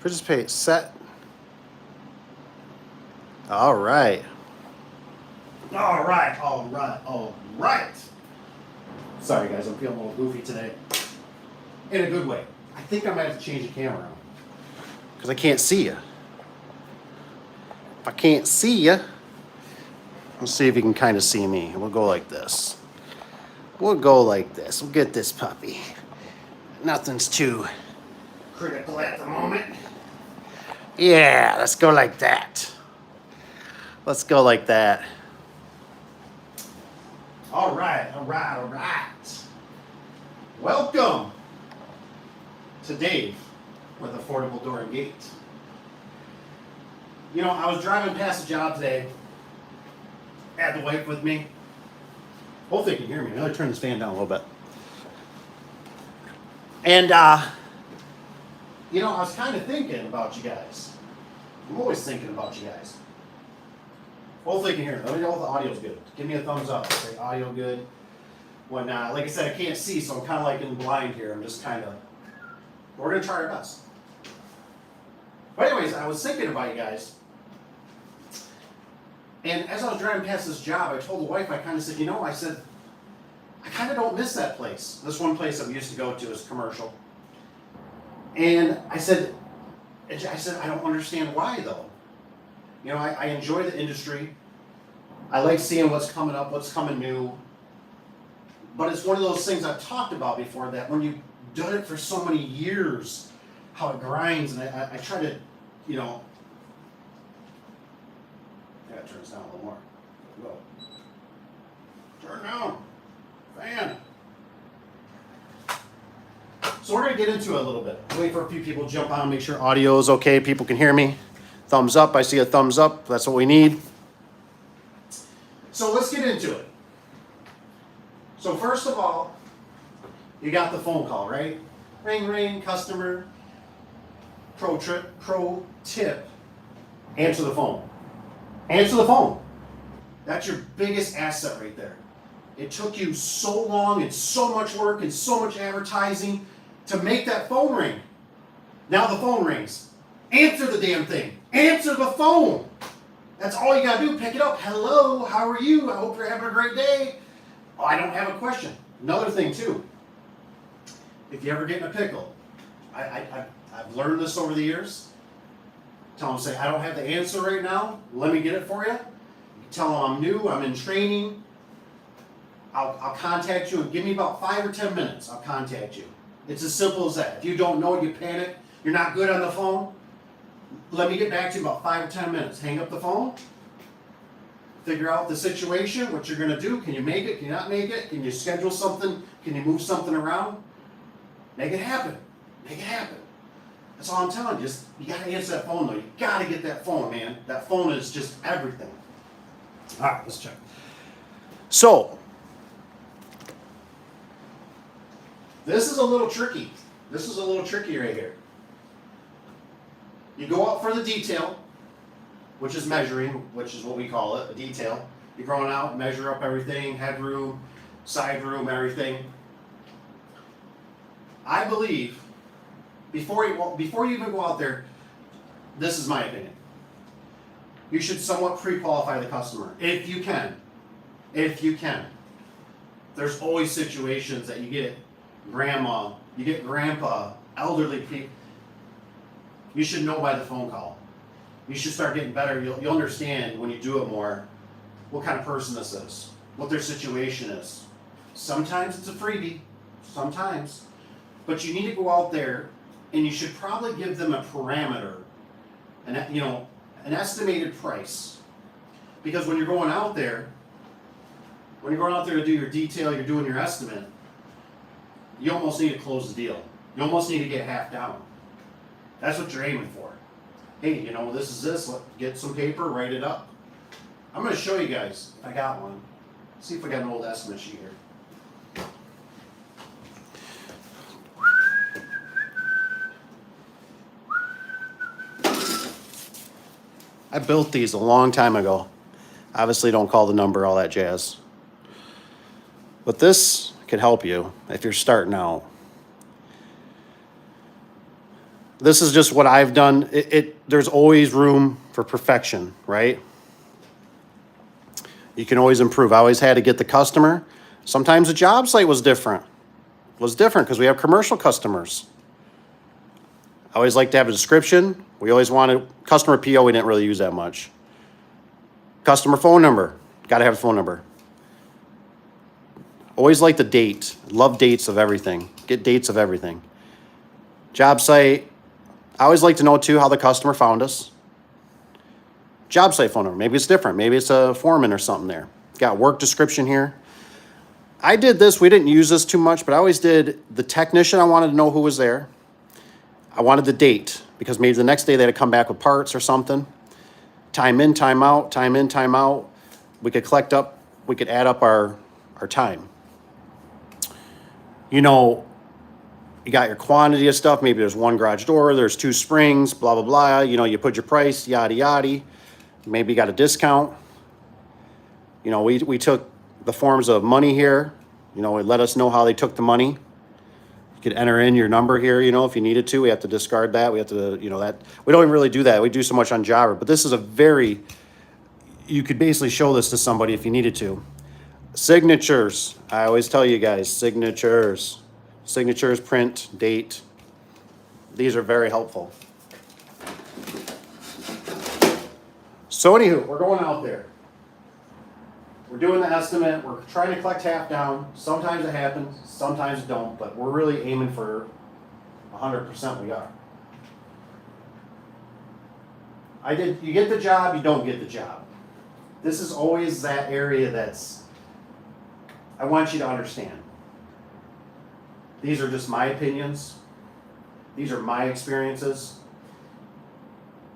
Participate. Set. All right. All right. All right. All right. Sorry, guys. I'm feeling a little goofy today. In a good way. I think I might have to change the camera around. Because I can't see you. If I can't see you, let's see if you can kind of see me. We'll go like this. We'll go like this. We'll get this puppy. Nothing's too critical at the moment. Yeah, let's go like that. Let's go like that. All right, all right, all right. Welcome to Dave with Affordable Door and Gate. You know, I was driving past a job today. Had the wife with me. Hopefully you can hear me. I'm going to turn this fan down a little bit. And, you know, I was kind of thinking about you guys. I'm always thinking about you guys. Hopefully you can hear me. Let me know if the audio's good. Give me a thumbs up. Say audio good. When, like I said, I can't see, so I'm kind of like in blind here. I'm just kind of, we're going to try our best. But anyways, I was thinking about you guys. And as I was driving past this job, I told the wife, I kind of said, you know, I said, I kind of don't miss that place. This one place that we used to go to is commercial. And I said, I don't understand why though. You know, I enjoy the industry. I like seeing what's coming up, what's coming new. But it's one of those things I've talked about before that when you've done it for so many years, how it grinds, and I try to, you know, I gotta turn this down a little more. Whoa. Turn down. Fan. So we're gonna get into it a little bit. Wait for a few people to jump on, make sure audio is okay, people can hear me. Thumbs up, I see a thumbs up, that's what we need. So let's get into it. So first of all, you got the phone call, right? Ring, ring, customer. Pro tip, answer the phone. Answer the phone. That's your biggest asset right there. It took you so long and so much work and so much advertising to make that phone ring. Now the phone rings. Answer the damn thing. Answer the phone. That's all you gotta do. Pick it up. Hello, how are you? I hope you're having a great day. Oh, I don't have a question. Another thing too. If you ever get in a pickle, I've learned this over the years. Tell them, say, I don't have the answer right now. Let me get it for you. You can tell them I'm new, I'm in training. I'll contact you and give me about 5 or 10 minutes. I'll contact you. It's as simple as that. If you don't know, you panic, you're not good on the phone, let me get back to you about 5 or 10 minutes. Hang up the phone. Figure out the situation, what you're going to do. Can you make it? Can you not make it? Can you schedule something? Can you move something around? Make it happen. Make it happen. That's all I'm telling you. Just, you got to answer that phone, though. You got to get that phone, man. That phone is just everything. All right, let's check. So, this is a little tricky. This is a little tricky right here. You go out for the detail, which is measuring, which is what we call it, a detail. You're going out, measure up everything, headroom, side room, everything. I believe, before you even go out there, this is my opinion. You should somewhat pre-qualify the customer, if you can. If you can. There's always situations that you get grandma, you get grandpa, elderly people. You should know by the phone call. You should start getting better. You'll understand when you do it more what kind of person this is, what their situation is. Sometimes it's a freebie, sometimes. But you need to go out there and you should probably give them a parameter, an estimated price. Because when you're going out there to do your detail, you're doing your estimate, you almost need to close the deal. You almost need to get half down. That's what you're aiming for. Hey, this is this. Get some paper, write it up. I'm going to show you guys if I got one. See if I got an old estimate sheet here. I built these a long time ago. Obviously don't call the number, all that jazz. But this could help you if you're starting out. this is just what I've done. There's always room for perfection, right? You can always improve. I always had to get the customer. Sometimes the job site was different. Because we have commercial customers. I always like to have a description. We always wanted customer PO. We didn't really use that much. Customer phone number. Got to have a phone number. Always like the date. Love dates of everything. Get dates of everything. Job site. I always like to know too how the customer found us. Job site phone number. Maybe it's different. Maybe it's a foreman or something there. Got work description here. I did this. We didn't use this too much, but I always did the technician. I wanted to know who was there. I wanted the date because maybe the next day they had to come back with parts or something. Time in, time out, time in, time out. We could add up our time. You know, you got your quantity of stuff. Maybe there's one garage door, there's 2 springs, blah, blah, blah. You know, you put your price, yada, yada. Maybe you got a discount. You know, we took the forms of money here. You know, it let us know how they took the money. You could enter in your number here, you know, if you needed to. We have to discard that. We have to, you know, that. We don't even really do that. We do so much on Jobber. But this is you could basically show this to somebody if you needed to. Signatures. I always tell you guys, signatures. Signatures, print, date. These are very helpful. So anywho, we're going out there. We're doing the estimate. We're trying to collect half down. Sometimes it happens, sometimes it don't, but we're really aiming for 100% we are. You get the job, you don't get the job. This is always that area I want you to understand. These are just my opinions. These are my experiences.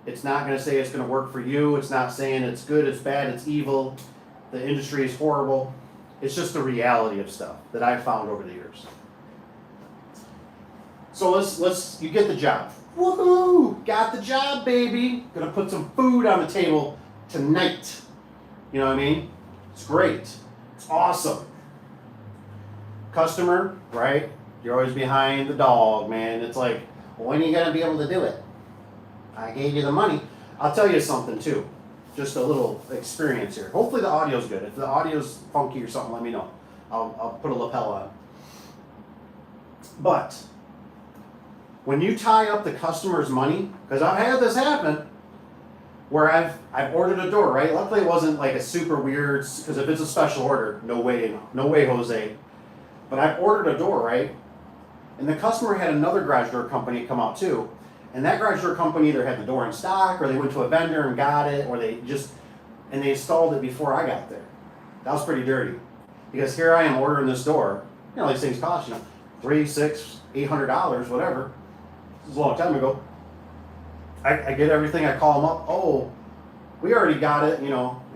It's not going to say it's going to work for you. It's not saying it's good, it's bad, it's evil. The industry is horrible. It's just the reality of stuff that I've found over the years. So you get the job. Woohoo! Got the job, baby. Gonna put some food on the table tonight. You know what I mean? It's great. It's awesome. Customer, right? You're always behind the dog, man. It's like, when are you gonna be able to do it? I gave you the money. I'll tell you something too. Just a little experience here. Hopefully the audio's good. If the audio's funky or something, let me know. I'll put a lapel on. But when you tie up the customer's money, because I've had this happen, where I've ordered a door, right? Luckily it wasn't like a super weird, because if it's a special order, no way, Jose. But I've ordered a door, right? And the customer had another garage door company come out too. And that garage door company either had the door in stock, or they went to a vendor and got it, or they installed it before I got there. That was pretty dirty. Because here I am ordering this door. You know, these things cost, $300, $600, $800, whatever. This is a long time ago. I get everything, I call them up. Oh, we already got it,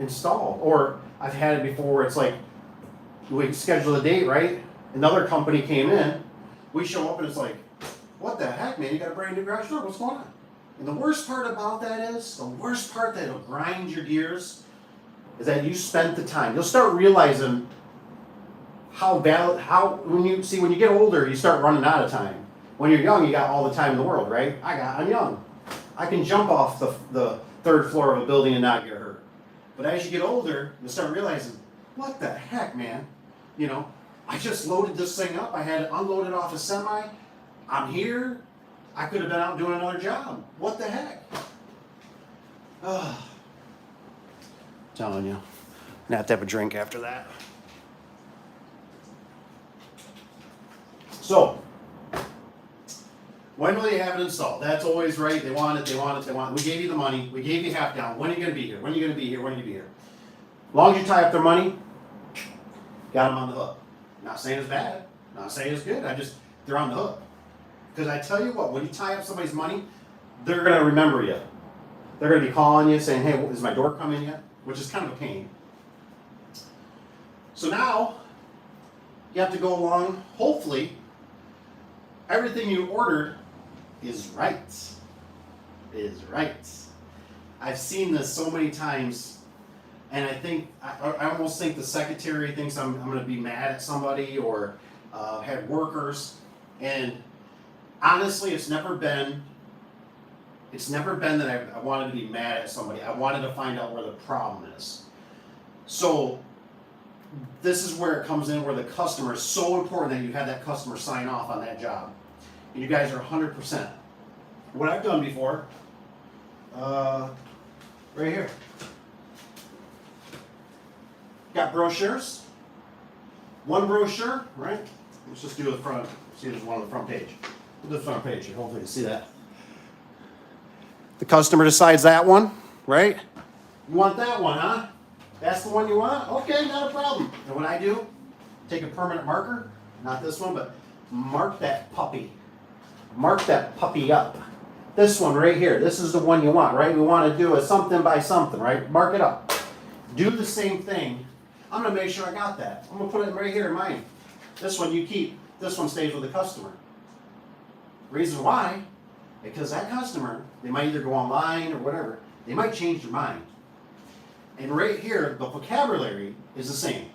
installed. Or I've had it before where it's like, we schedule a date, right? Another company came in, we show up and it's like, what the heck, man? You got a brand new garage door? What's going on? And the worst part about that is, the worst part that'll grind your gears is that you spent the time. You'll start realizing when you get older, you start running out of time. When you're young, you got all the time in the world, right? I'm young. I can jump off the 3rd floor of a building and not get hurt. But as you get older, you start realizing, what the heck, man? I just loaded this thing up. I had it unloaded off a semi. I'm here. I could have been out doing another job. What the heck? Telling you. I'm gonna have to have a drink after that. So, when will you have it installed? That's always right. They want it. We gave you the money. We gave you half down. When are you going to be here? When are you going to be here? When are you going to be here? As long as you tie up their money, got them on the hook. Not saying it's bad. Not saying it's good. They're on the hook. Because I tell you what, when you tie up somebody's money, they're going to remember you. They're going to be calling you saying, hey, is my door coming yet? Which is kind of a pain. So now, you have to go along, hopefully, everything you ordered is right. I've seen this so many times, and I almost think the secretary thinks I'm going to be mad at somebody, or had workers, and honestly, it's never been It's never been that I wanted to be mad at somebody. I wanted to find out where the problem is. So this is where it comes in, where the customer is so important that you have that customer sign off on that job. And you guys are 100%. What I've done before, right here. Got brochures. One brochure, right? Let's just do the front. See, there's one on the front page. Do the front page here. Hopefully you can see that. The customer decides that one, right? You want that one, huh? That's the one you want? Okay, not a problem. And what I do, take a permanent marker, not this one, but mark that puppy. Mark that puppy up. This one right here, this is the one you want, right? We want to do a something by something, right? Mark it up. Do the same thing. I'm going to make sure I got that. I'm going to put it right here in mine. This one you keep. This one stays with the customer. Reason why? Because that customer, they might either go online or whatever, they might change their mind. And right here, the vocabulary is the same.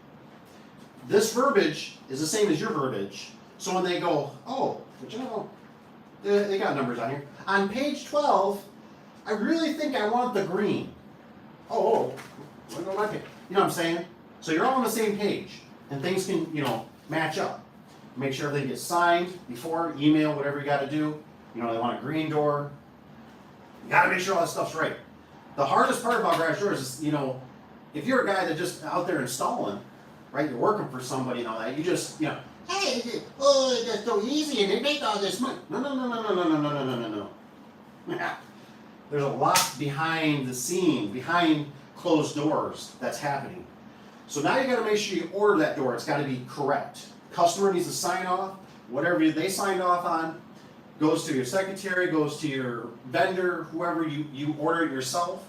This verbiage is the same as your verbiage. So when they go, oh, but you know, they got numbers on here. On page 12, I really think I want the green. Oh, look at my page. You know what I'm saying? So you're all on the same page, and things can, match up. Make sure everything gets signed before, email, whatever you got to do. They want a green door. You got to make sure all that stuff's right. The hardest part about garage doors is, if you're a guy that's just out there installing, right, you're working for somebody and all that, you just, hey, oh, that's so easy and they make all this money. No. There's a lot behind the scene, behind closed doors that's happening. So now you got to make sure you order that door. It's got to be correct. Customer needs to sign off. Whatever they signed off on goes to your secretary, goes to your vendor, whoever you order it yourself.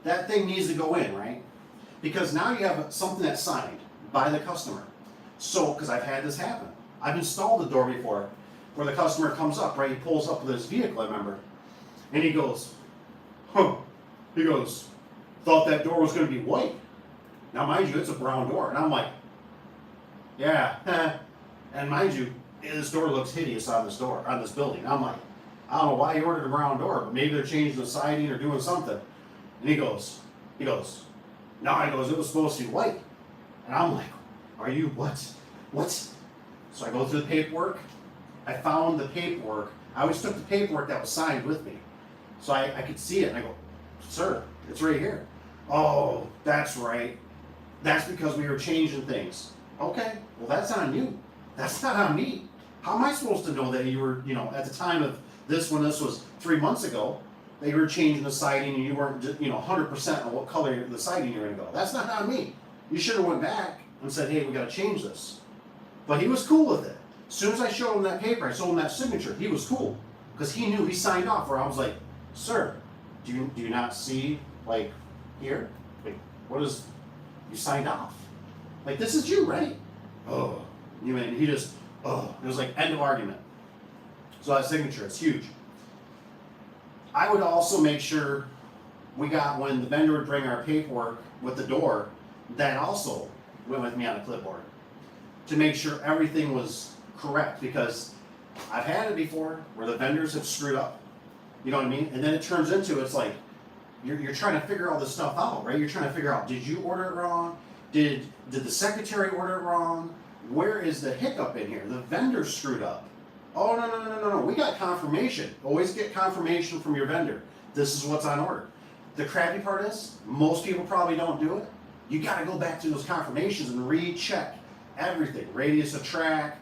That thing needs to go in, right? Because now you have something that's signed by the customer. So, because I've had this happen. I've installed the door before where the customer comes up, right? He pulls up with his vehicle, I remember. And he goes, He goes, thought that door was going to be white. Now, mind you, it's a brown door. And I'm like, yeah. And mind you, this door looks hideous on this building. I'm like, I don't know why he ordered a brown door, but maybe they're changing the siding or doing something. And he goes, it was supposed to be white. And I'm like, are you what? So I go through the paperwork. I found the paperwork. I always took the paperwork that was signed with me. So I could see it. And I go, sir, it's right here. Oh, that's right. That's because we were changing things. Okay, well, that's on you. That's not on me. How am I supposed to know that you were, at the time of this, when this was 3 months ago, that you were changing the siding and you weren't, 100% on what color the siding you were going to go? That's not on me. You should have went back and said, hey, we got to change this. But he was cool with it. As soon as I showed him that paper, I showed him that signature, he was cool. Because he knew he signed off, where I was like, sir, do you not see, like, here? Like, what is, you signed off. Like, this is you, right? Oh, it was like end of argument. So that signature, it's huge. I would also make sure we got, when the vendor would bring our paperwork with the door, that also went with me on a clipboard to make sure everything was correct, because I've had it before where the vendors have screwed up. You know what I mean? And then it turns into, it's like, you're trying to figure all this stuff out, right? You're trying to figure out, did you order it wrong? Did the secretary order it wrong? Where is the hiccup in here? The vendor screwed up. Oh, no. We got confirmation. Always get confirmation from your vendor. This is what's on order. The crappy part is, most people probably don't do it. You got to go back to those confirmations and recheck everything. Radius of track,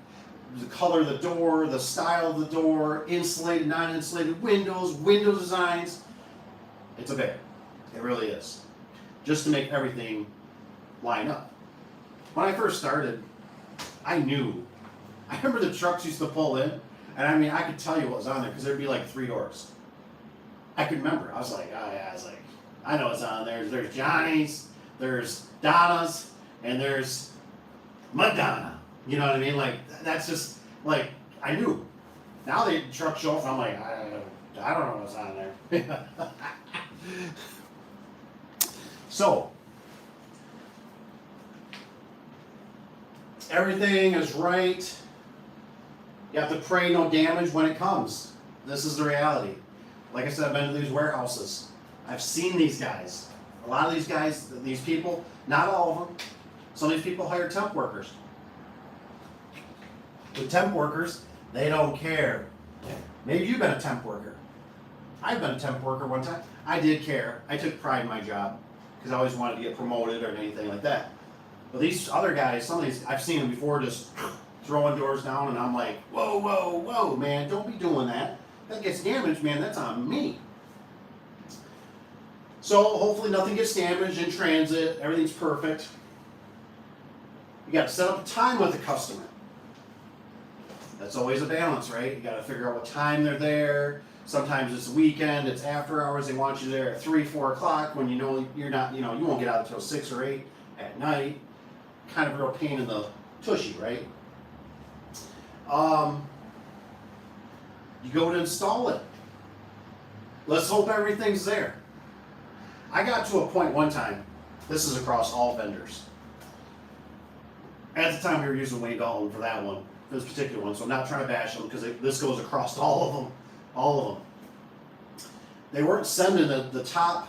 the color of the door, the style of the door, insulated, non-insulated windows, window designs. It's a bear. It really is. Just to make everything line up. When I first started, I knew. I remember the trucks used to pull in, and I could tell you what was on there, because there'd be like 3 doors. I could remember. I was like, I know what's on there. There's Johnny's, there's Donna's, and there's Madonna. You know what I mean? Like, that's just, like, I knew. Now the trucks show up, and I'm like, I don't know what's on there. So, everything is right. You have to pray no damage when it comes. This is the reality. Like I said, I've been to these warehouses. I've seen these guys. A lot of these guys, these people, not all of them, some of these people hire temp workers. The temp workers, they don't care. Maybe you've been a temp worker. I've been a temp worker one time. I did care. I took pride in my job because I always wanted to get promoted or anything like that. But these other guys, some of these, I've seen them before just throwing doors down, and I'm like, whoa, whoa, whoa, man, don't be doing that. That gets damaged, man, that's on me. So hopefully nothing gets damaged in transit, everything's perfect. You got to set up a time with the customer. That's always a balance, right? You got to figure out what time they're there. Sometimes it's the weekend, it's after hours, they want you there at 3, 4 o'clock when you know you're not, you won't get out until 6 or 8 at night. Kind of a real pain in the tushy, right? You go to install it. Let's hope everything's there. I got to a point one time, this is across all vendors. At the time we were using Wayne Dalton for that one, for this particular one, so I'm not trying to bash them because this goes across all of them. All of them. They weren't sending the top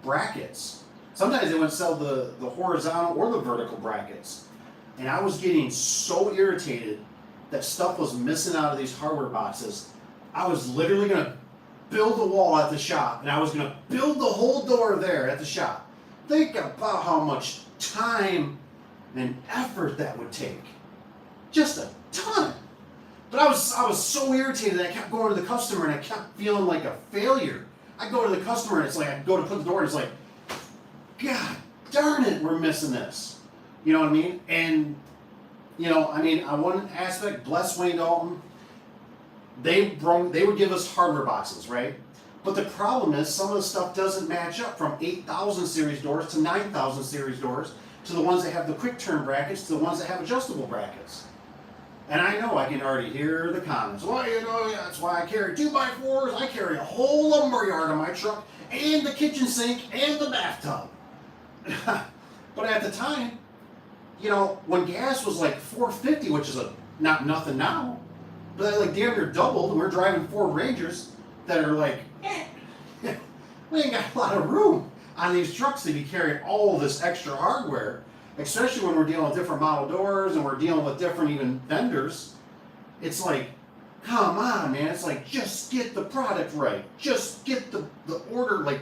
brackets. Sometimes they wouldn't sell the horizontal or the vertical brackets. And I was getting so irritated that stuff was missing out of these hardware boxes. I was literally going to build a wall at the shop, and I was going to build the whole door there at the shop. Think about how much time and effort that would take. Just a ton. But I was so irritated that I kept going to the customer and I kept feeling like a failure. I go to the customer and it's like, I go to put the door and it's like, God darn it, we're missing this. You know what I mean? And, on one aspect, bless Wayne Dalton, they would give us hardware boxes, right? But the problem is some of the stuff doesn't match up from 8,000 series doors to 9,000 series doors to the ones that have the quick turn brackets to the ones that have adjustable brackets. And I know I can already hear the comments. Well, that's why I carry 2x4s. I carry a whole lumberyard in my truck and the kitchen sink and the bathtub. But at the time, when gas was like $4.50, which is not nothing now, but like damn near doubled, and we're driving Ford Rangers that are like, we ain't got a lot of room on these trucks to be carrying all this extra hardware. Especially when we're dealing with different model doors and we're dealing with different even vendors. It's like, come on, man. It's like, just get the product right. Just get the order. Like,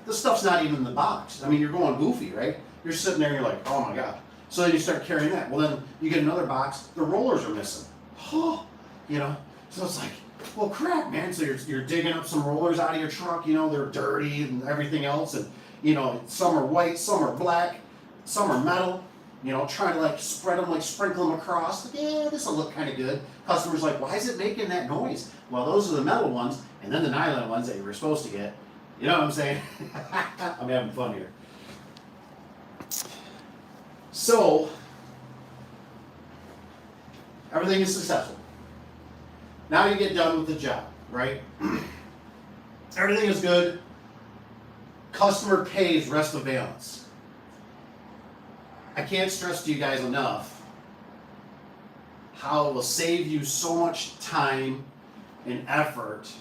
this stuff's not even in the box. I mean, you're going goofy, right? You're sitting there and you're like, oh my God. So then you start carrying that. Well, then you get another box. The rollers are missing. So it's like, well, crap, man. So you're digging up some rollers out of your truck. They're dirty and everything else. And, some are white, some are black. Some are metal, trying to like spread them, like sprinkle them across. Yeah, this will look kind of good. Customer's like, why is it making that noise? Well, those are the metal ones, and then the nylon ones that you were supposed to get. You know what I'm saying? I'm having fun here. So, everything is successful. Now you get done with the job, right? Everything is good. Customer pays rest of balance. I can't stress to you guys enough how it will save you so much time and effort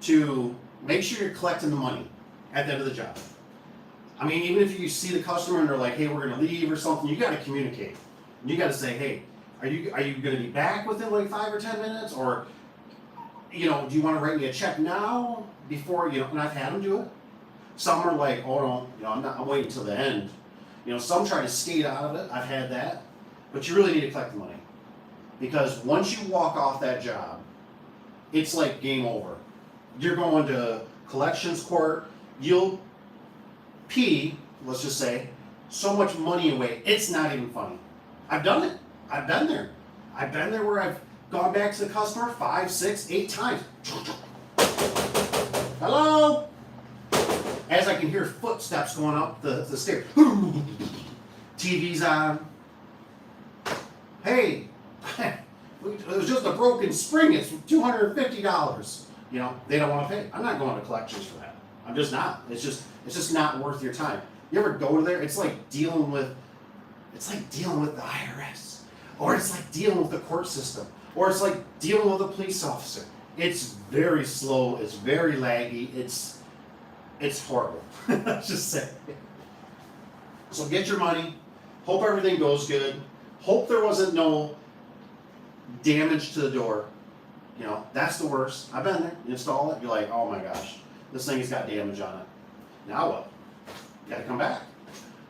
to make sure you're collecting the money at the end of the job. I mean, even if you see the customer and they're like, hey, we're going to leave or something, you got to communicate. You got to say, hey, are you going to be back within like 5 or 10 minutes? Or, do you want to write me a check now before, and I've had them do it. Some are like, oh, no, I'm waiting until the end. Some try to skate out of it. I've had that. But you really need to collect the money. Because once you walk off that job, it's like game over. You're going to collections court. You'll pee, let's just say, so much money away. It's not even funny. I've done it. I've been there. I've been there where I've gone back to the customer 5, 6, 8 times. Hello? As I can hear footsteps going up the stairs. TV's on. Hey, it was just a broken spring. It's $250. They don't want to pay. I'm not going to collections for that. I'm just not. It's just not worth your time. You ever go to there? It's like dealing with the IRS, or it's like dealing with the court system, or it's like dealing with a police officer. It's very slow. It's very laggy. It's horrible. Let's just say. So get your money. Hope everything goes good. Hope there wasn't no damage to the door. You know, that's the worst. I've been there. You install it. You're like, oh my gosh, this thing has got damage on it. Now what? You got to come back.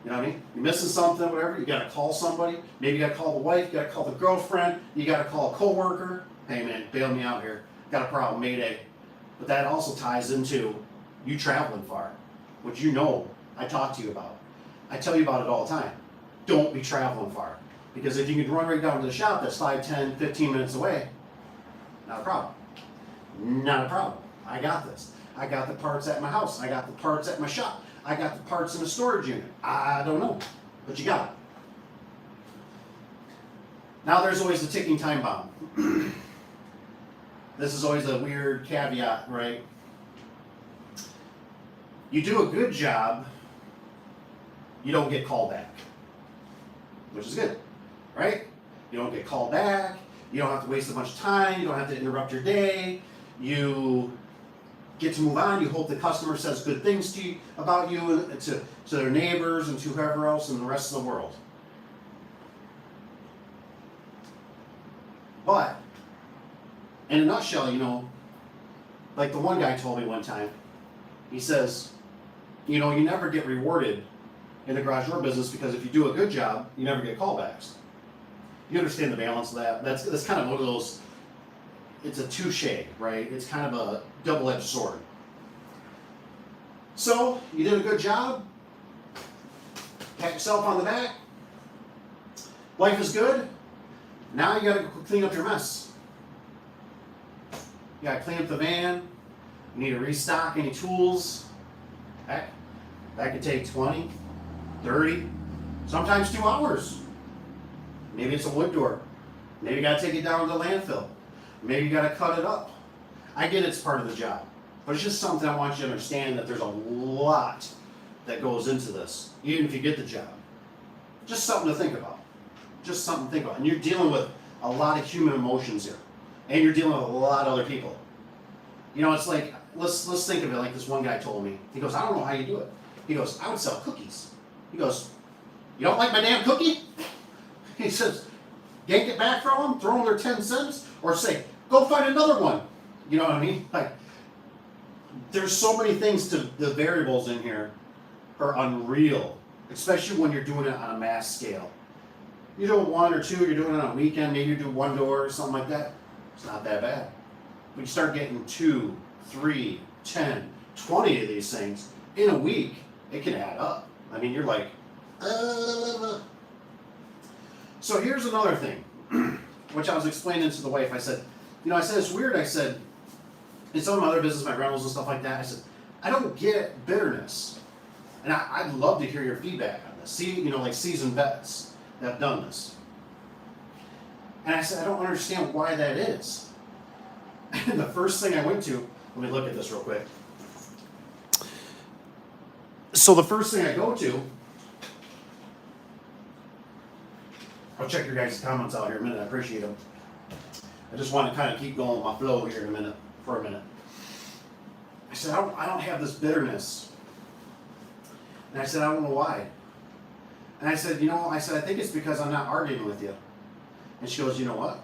You know what I mean? You're missing something, whatever. You got to call somebody. Maybe you got to call the wife. You got to call the girlfriend. You got to call a coworker. Hey man, bail me out here. Got a problem. Mayday. But that also ties into you traveling far, which you know I talk to you about. I tell you about it all the time. Don't be traveling far. Because if you can run right down to the shop that's 5, 10, 15 minutes away, not a problem. Not a problem. I got this. I got the parts at my house. I got the parts at my shop. I got the parts in the storage unit. I don't know, but you got it. Now there's always the ticking time bomb. This is always a weird caveat, right? You do a good job, you don't get called back, which is good, right? You don't get called back. You don't have to waste a bunch of time. You don't have to interrupt your day. You get to move on. You hope the customer says good things to you, about you, and to their neighbors and to whoever else in the rest of the world. But in a nutshell, you know, like the one guy told me one time, he says, you know, you never get rewarded in the garage door business because if you do a good job, you never get callbacks. You understand the balance of that? That's kind of one of those, it's a touche, right? It's kind of a double-edged sword. So, you did a good job. Pat yourself on the back. Life is good. Now you gotta clean up your mess. You gotta clean up the van. You need to restock any tools. Heck, that could take 20, 30, sometimes 2 hours. Maybe it's a wood door. Maybe you gotta take it down to the landfill. Maybe you gotta cut it up. I get it's part of the job, but it's just something I want you to understand that there's a lot that goes into this, even if you get the job. Just something to think about. Just something to think about. And you're dealing with a lot of human emotions here. And you're dealing with a lot of other people. You know, it's like, let's think of it like this one guy told me. He goes, I don't know how you do it. He goes, I would sell cookies. He goes, you don't like my damn cookie? He says, yank it back from them, throw them their 10 cents, or say, go find another one. You know what I mean? Like, there's so many things to the variables in here are unreal, especially when you're doing it on a mass scale. You're doing 1 or 2, you're doing it on a weekend, maybe you do 1 door or something like that. It's not that bad. When you start getting 2, 3, 10, 20 of these things in a week, it can add up. I mean, you're like, So here's another thing, which I was explaining to the wife. I said, you know, I said, it's weird. I said, in some of my other business, my rentals and stuff like that, I said, I don't get bitterness. And I'd love to hear your feedback on this. See, you know, like seasoned vets that have done this. And I said, I don't understand why that is. And the first thing I went to, let me look at this real quick. So the first thing I go to, I'll check your guys' comments out here in a minute. I appreciate them. I just want to kind of keep going with my flow here in a minute, for a minute. I said, I don't have this bitterness. And I said, I don't know why. And I said, you know, I think it's because I'm not arguing with you. And she goes, you know what?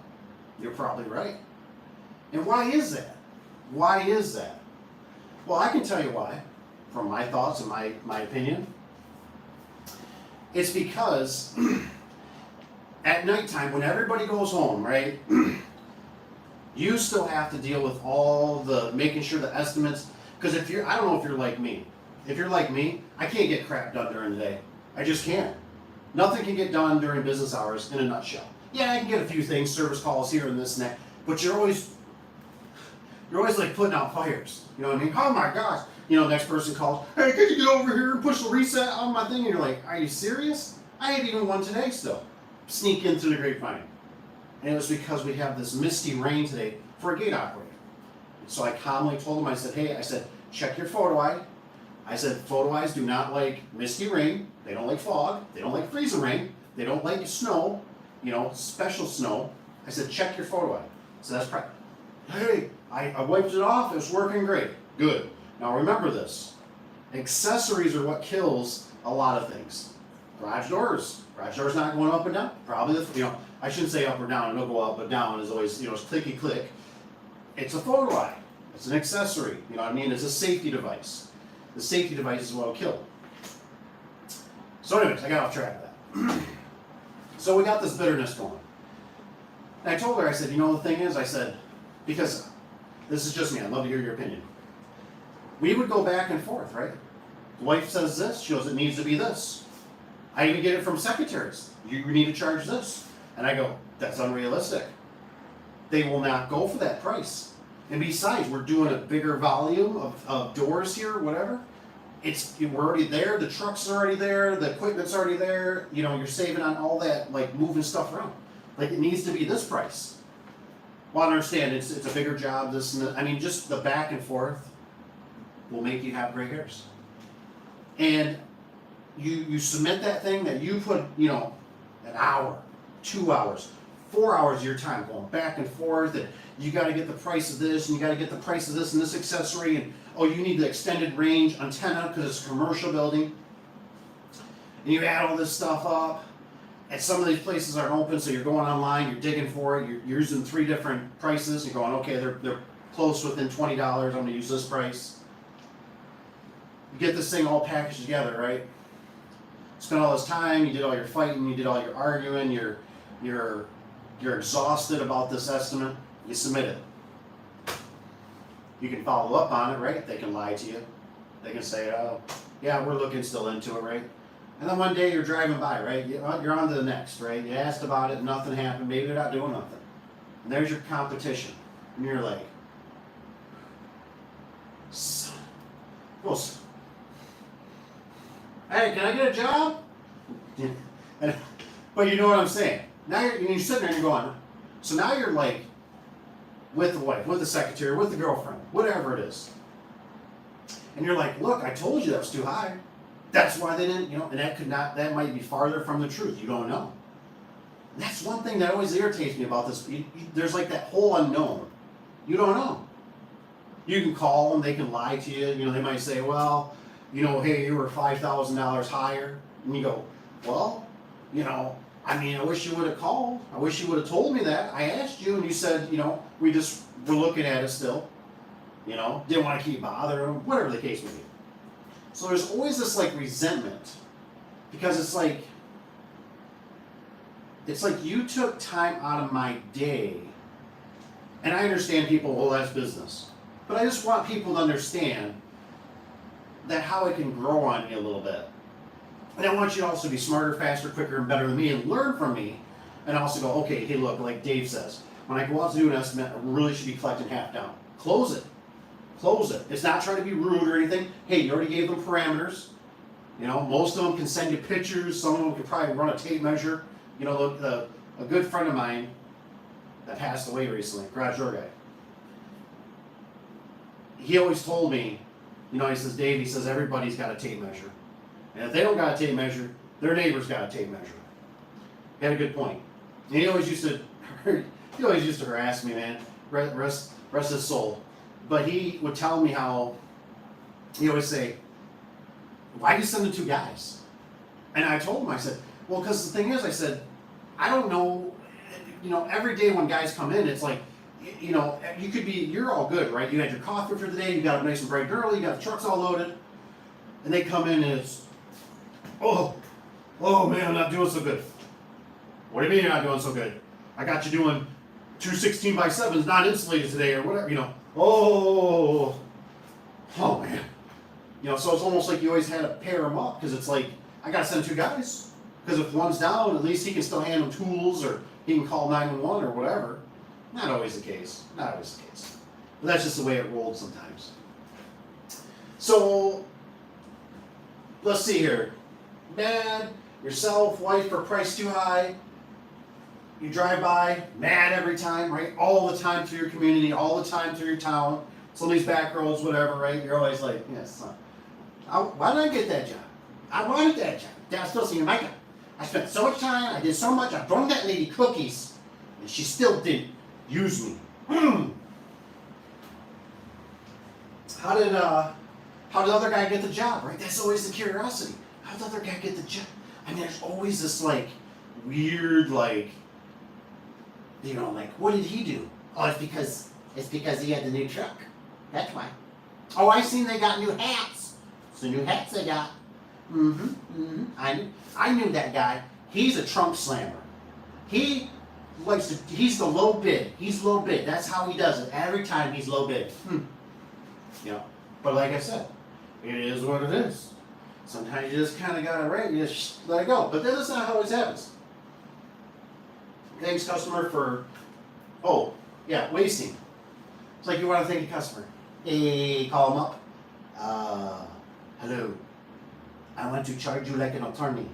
You're probably right. And why is that? Why is that? Well, I can tell you why, from my thoughts and my opinion. It's because at nighttime, when everybody goes home, right, you still have to deal with all the, making sure the estimates, because if you're, I don't know if you're like me. If you're like me, I can't get crap done during the day. I just can't. Nothing can get done during business hours in a nutshell. Yeah, I can get a few things, service calls here and this and that, but you're always like putting out fires. You know what I mean? Oh my gosh. You know, next person calls, hey, could you get over here and push the reset on my thing? And you're like, are you serious? I had even one today still. Sneak in through the grapevine. And it was because we have this misty rain today for a gate operator. So I calmly told him, I said, hey, check your photo eye. I said, photo eyes do not like misty rain. They don't like fog. They don't like freezing rain. They don't like snow, you know, special snow. I said, check your photo eye. So that's hey, I wiped it off, it's working great. Good. Now remember this. Accessories are what kills a lot of things. Garage doors. Garage doors not going up and down. Probably, I shouldn't say up or down, it'll go up, but down is always, it's clicky click. It's a photo eye. It's an accessory. You know what I mean? It's a safety device. The safety device is what will kill. So anyways, I got off track of that. So we got this bitterness going. And I told her, I said, the thing is, I said, because this is just me, I'd love to hear your opinion. We would go back and forth, right? The wife says this, she goes, it needs to be this. I even get it from secretaries. You need to charge this. And I go, that's unrealistic. They will not go for that price. And besides, we're doing a bigger volume of doors here, whatever. We're already there, the trucks are already there, the equipment's already there, you're saving on all that, like moving stuff around. Like it needs to be this price. Well, I understand, it's a bigger job, this and that. I mean, just the back and forth will make you have gray hairs. And you submit that thing that you put, an hour, 2 hours, 4 hours of your time going back and forth, and you got to get the price of this, and you got to get the price of this and this accessory, and oh, you need the extended range antenna because it's a commercial building. And you add all this stuff up, and some of these places aren't open, so you're going online, you're digging for it, you're using 3 different prices, you're going, okay, they're close within $20, I'm going to use this price. You get this thing all packaged together, right? Spend all this time, you did all your fighting, you did all your arguing, you're exhausted about this estimate, you submit it. You can follow up on it, right? They can lie to you. They can say, oh, yeah, we're looking still into it, right? And then one day you're driving by, right? You're on to the next, right? You asked about it, nothing happened, maybe they're not doing nothing. And there's your competition. And you're like, son. Well, hey, can I get a job? But you know what I'm saying. Now you're sitting there and you're going, so now you're like with the wife, with the secretary, with the girlfriend, whatever it is. And you're like, look, I told you that was too high. That's why they didn't, and that might be farther from the truth. You don't know. And that's one thing that always irritates me about this. There's like that whole unknown. You don't know. You can call them, they can lie to you. They might say, well, hey, you were $5,000 higher. And you go, well, I wish you would have called. I wish you would have told me that. I asked you and you said, we just were looking at it still. Didn't want to keep bothering them, whatever the case may be. So there's always this like resentment because it's like you took time out of my day. And I understand people, well, that's business. But I just want people to understand that how it can grow on you a little bit. And I want you to also be smarter, faster, quicker, and better than me and learn from me. And also go, okay, hey, look, like Dave says, when I go out to do an estimate, I really should be collecting half down. Close it. Close it. It's not trying to be rude or anything. Hey, you already gave them parameters. Most of them can send you pictures. Some of them can probably run a tape measure. A good friend of mine that passed away recently, garage door guy, he always told me, he says, Dave, he says, everybody's got a tape measure. And if they don't got a tape measure, their neighbor's got a tape measure. He had a good point. And he always used to harass me, man. Rest his soul. But he would tell me how, he always say, why do you send the 2 guys? And I told him, I said, well, because the thing is, I said, I don't know, every day when guys come in, it's like, you're all good, right? You had your coffee for the day, you got up nice and bright and early, you got the trucks all loaded, and they come in and it's, oh man, I'm not doing so good. What do you mean you're not doing so good? I got you doing 2 16x7s not insulated today or whatever, oh man. So it's almost like you always had to pair them up because it's like, I got to send 2 guys. Because if one's down, at least he can still handle tools or he can call 911 or whatever. Not always the case. Not always the case. But that's just the way it rolled sometimes. So, let's see here. Mad, yourself, wife for price too high. You drive by, mad every time, right? All the time through your community, all the time through your town. Some of these back roads, whatever, right? You're always like, yes, son. Why did I get that job? I wanted that job. Dad's still saying, Micah, I spent so much time, I did so much, I brought that lady cookies, and she still didn't use me. how did the other guy get the job, right? That's always the curiosity. How did the other guy get the job? I mean, there's always this like weird like, you know, like what did he do? Oh, it's because he had the new truck. That's why. Oh, I seen they got new hats. It's the new hats they got. I knew that guy. He's a trunk slammer. He likes to. He's the low bid. He's low bid. That's how he does it. Every time he's low bid. You know. But like I said, it is what it is. Sometimes you just kind of gotta rate. You just let it go. But that's not how it always happens. Thanks, customer, for. Oh, yeah, wasting. It's like you want to thank a customer. Hey, call them up. Hello. I want to charge you like an attorney.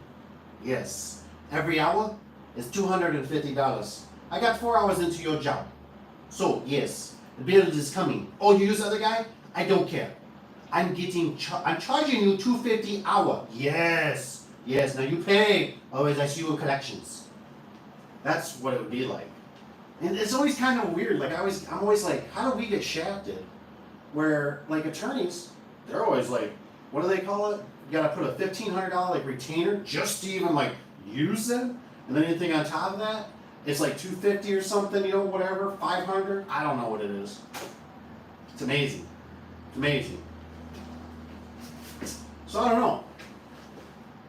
Yes. Every hour is $250. I got 4 hours into your job. So, yes, the bill is coming. Oh, you use the other guy? I don't care. I'm charging you $250 hour. Yes. Yes, now you pay. Otherwise I see you in collections. That's what it would be like. And it's always kind of weird. Like I'm always like, how do we get shafted? Where like attorneys, they're always like, what do they call it? You gotta put a $1,500 like retainer just to even like use them, and then anything on top of that, it's like $250 or something, you know, whatever, $500. I don't know what it is. It's amazing. It's amazing. So I don't know.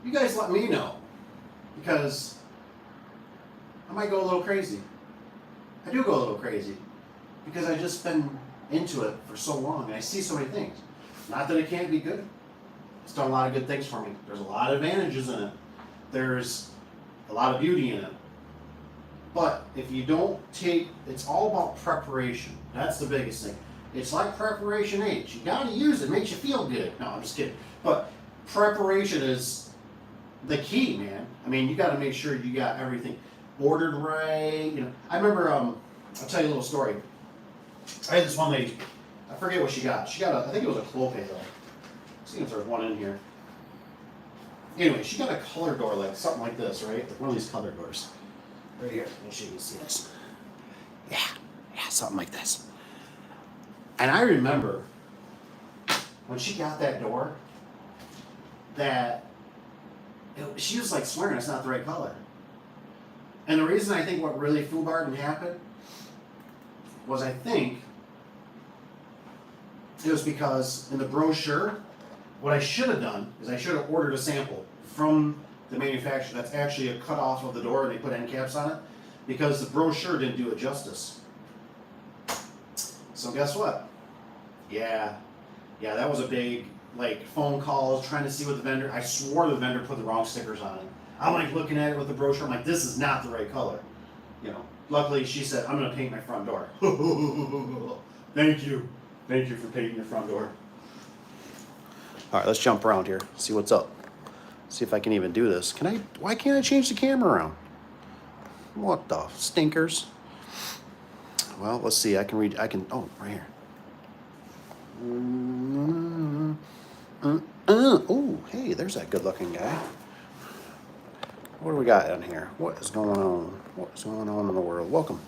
You guys let me know, because I might go a little crazy. I do go a little crazy because I just been into it for so long and I see so many things. Not that it can't be good. It's done a lot of good things for me. There's a lot of advantages in it. There's a lot of beauty in it. But if you don't it's all about preparation. That's the biggest thing. It's like preparation H. You gotta use it. It makes you feel good. No, I'm just kidding. But preparation is the key, man. I mean, you gotta make sure you got everything ordered right. You know, I remember, I'll tell you a little story. I had this one lady, I forget what she got. She got I think it was a clopay though. Let's see if there's one in here. Anyway, she got a color door, like something like this, right? Like one of these color doors. Right here, make sure you can see this. Yeah, something like this. And I remember when she got that door, she was like swearing it's not the right color. And the reason I think what really foobarred and happened was I think it was because in the brochure, what I should have done is I should have ordered a sample from the manufacturer that's actually a cut off of the door and they put end caps on it, because the brochure didn't do it justice. So guess what? Yeah, that was a big like phone calls trying to see what the vendor, I swore the vendor put the wrong stickers on it. I'm like looking at it with the brochure, I'm like, this is not the right color. You know, luckily she said, I'm gonna paint my front door. Thank you for painting your front door. All right, let's jump around here, see what's up. See if I can even do this. Why can't I change the camera around? What the stinkers? Well, let's see, oh, right here. Oh, hey, there's that good looking guy. What do we got in here? What is going on? What's going on in the world? Welcome.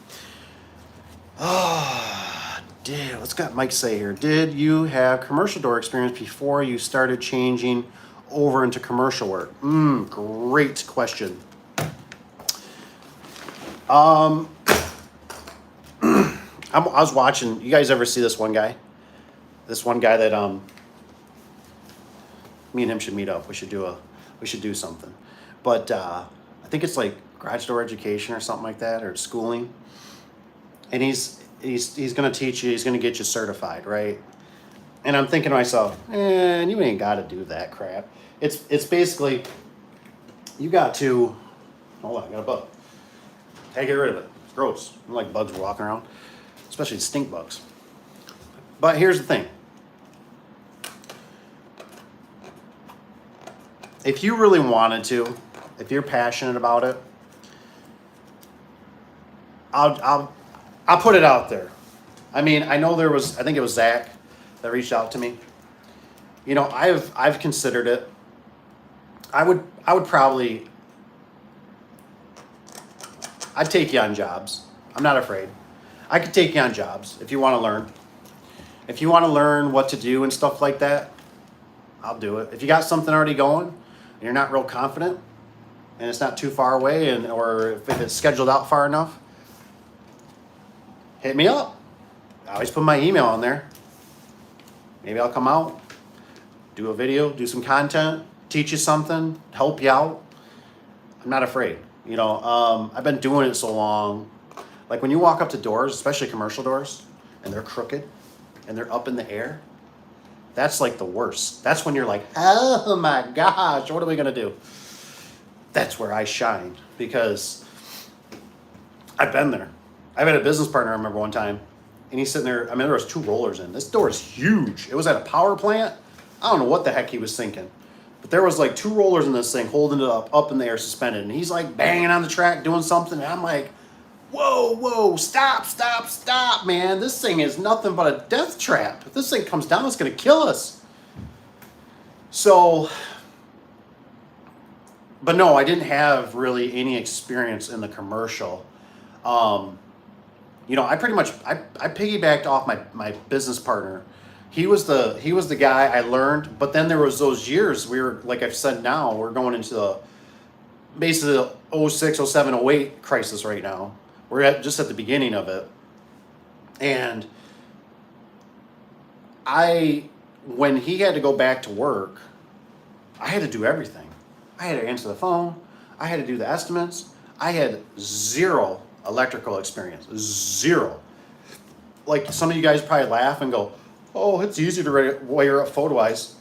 What's got Mike say here? Did you have commercial door experience before you started changing over into commercial work? Great question. I was watching. You guys ever see this one guy? This one guy that me and him should meet up. We should do something. But I think it's like garage door education or something like that, or schooling. And he's going to teach you. He's going to get you certified, right? And I'm thinking to myself, man, you ain't got to do that crap. It's basically, you got to. Hold on, I got a bug. Hey, get rid of it. It's gross. I don't like bugs walking around, especially stink bugs. But here's the thing. If you really wanted to, if you're passionate about it, I'll put it out there. I mean, I know I think it was Zach that reached out to me. You know, I've considered it. I would probably, I'd take you on jobs. I'm not afraid. I could take you on jobs if you want to learn. If you want to learn what to do and stuff like that, I'll do it. If you got something already going and you're not real confident and it's not too far away, and or if it's scheduled out far enough, hit me up. I always put my email on there. Maybe I'll come out, do a video, do some content, teach you something, help you out. I'm not afraid. You know, I've been doing it so long. Like when you walk up to doors, especially commercial doors, and they're crooked and they're up in the air, that's like the worst. That's when you're like, oh my gosh, what are we gonna do? That's where I shine, because I've been there. I've had a business partner, I remember one time, and he's sitting there. I mean, there was 2 rollers in. This door is huge. It was at a power plant. I don't know what the heck he was thinking, but there was like 2 rollers in this thing holding it up in the air, suspended. And he's like banging on the track, doing something. And I'm like, whoa, stop, man. This thing is nothing but a death trap. If this thing comes down, it's going to kill us. So, but no, I didn't have really any experience in the commercial. You know, I piggybacked off my business partner. He was the guy I learned, but then there was those years we were, like I've said now, we're going into the basically the 06, 07, 08 crisis right now. We're just at the beginning of it. And when he had to go back to work, I had to do everything. I had to answer the phone. I had to do the estimates. I had 0 electrical experience. 0. Like some of you guys probably laugh and go, oh, it's easy to wire up photo eyes.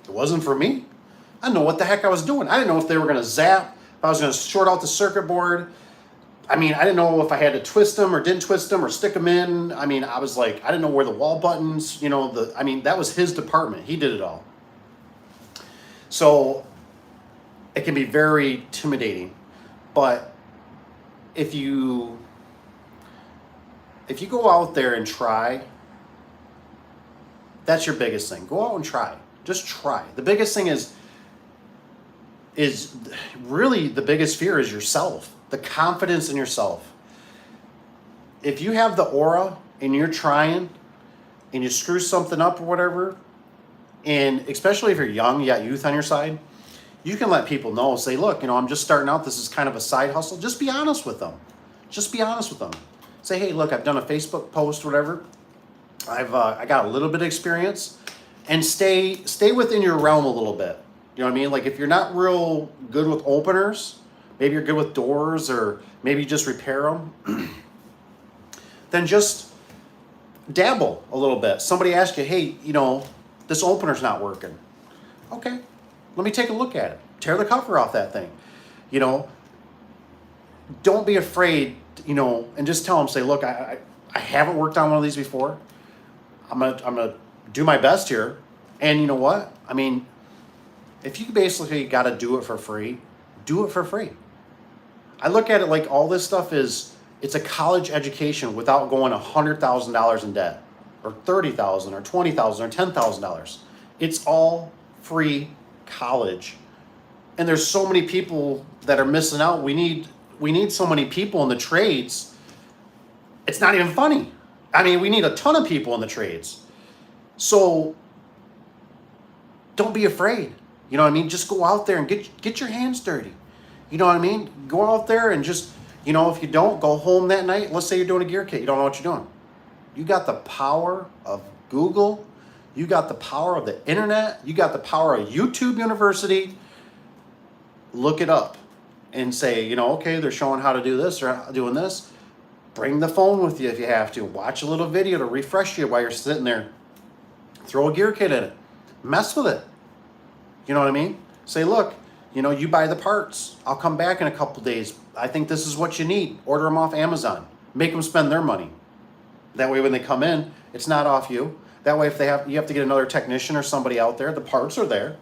It wasn't for me. I didn't know what the heck I was doing. I didn't know if they were going to zap, if I was going to short out the circuit board. I mean, I didn't know if I had to twist them or didn't twist them or stick them in. I mean, I was like, I didn't know where the wall buttons, you know, that was his department. He did it all. So it can be very intimidating. But if you go out there and try, that's your biggest thing. Go out and try. Just try. The biggest thing is really the biggest fear is yourself. The confidence in yourself. If you have the aura and you're trying and you screw something up or whatever, and especially if you're young, you got youth on your side, you can let people know, say, look, you know, I'm just starting out. This is kind of a side hustle. Just be honest with them. Just be honest with them. Say, hey, look, I've done a Facebook post, whatever. I got a little bit of experience, and stay within your realm a little bit. You know what I mean? Like if you're not real good with openers, maybe you're good with doors, or maybe you just repair them, then just dabble a little bit. Somebody asks you, hey, you know, this opener's not working. Okay, let me take a look at it. Tear the cover off that thing. You know, don't be afraid, you know, and just tell them, say, look, I haven't worked on one of these before. I'm gonna do my best here. And you know what? I mean, if you basically got to do it for free, do it for free. I look at it like all this stuff it's a college education without going $100,000 in debt, or $30,000, or $20,000, or $10,000. It's all free college. And there's so many people that are missing out. We need so many people in the trades. It's not even funny. I mean, we need a ton of people in the trades. So don't be afraid. You know what I mean? Just go out there and get your hands dirty. You know what I mean? Go out there and just, you know, if you don't, go home that night. Let's say you're doing a gear kit. You don't know what you're doing. You got the power of Google. You got the power of the internet. You got the power of YouTube University. Look it up and say, you know, okay, they're showing how to do this or doing this. Bring the phone with you if you have to. Watch a little video to refresh you while you're sitting there. Throw a gear kit in it. Mess with it. You know what I mean? Say, look, you know, you buy the parts. I'll come back in a couple days. I think this is what you need. Order them off Amazon. Make them spend their money. That way when they come in, it's not off you. That way if you have to get another technician or somebody out there, the parts are there.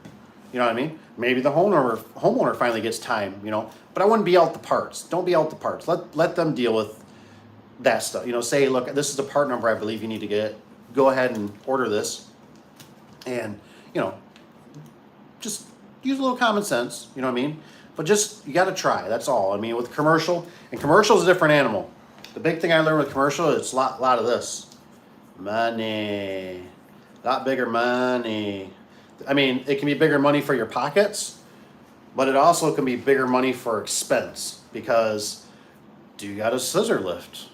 You know what I mean? Maybe the homeowner finally gets time, you know. But I wouldn't be out the parts. Don't be out the parts. Let them deal with that stuff. You know, say, look, this is the part number I believe you need to get. Go ahead and order this. And, you know, just use a little common sense, you know what I mean? But just, you got to try, that's all. I mean, with commercial, and commercial is a different animal. The big thing I learned with commercial is a lot of this. Money. A lot bigger money. I mean, it can be bigger money for your pockets, but it also can be bigger money for expense because do you got a scissor lift?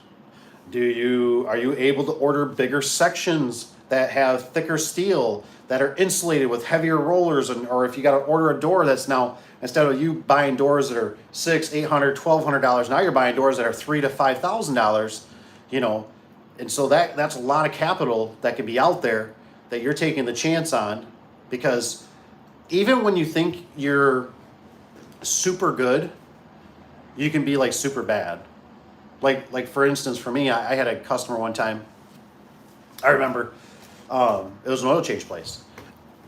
Are you able to order bigger sections that have thicker steel that are insulated with heavier rollers, or if you got to order a door that's now, instead of you buying doors that are $600, $800, $1,200, now you're buying doors that are $3,000 to $5,000, you know, and so that's a lot of capital that can be out there that you're taking the chance on, because even when you think you're super good, you can be like super bad. Like for instance, for me, I had a customer one time. I remember it was an oil change place,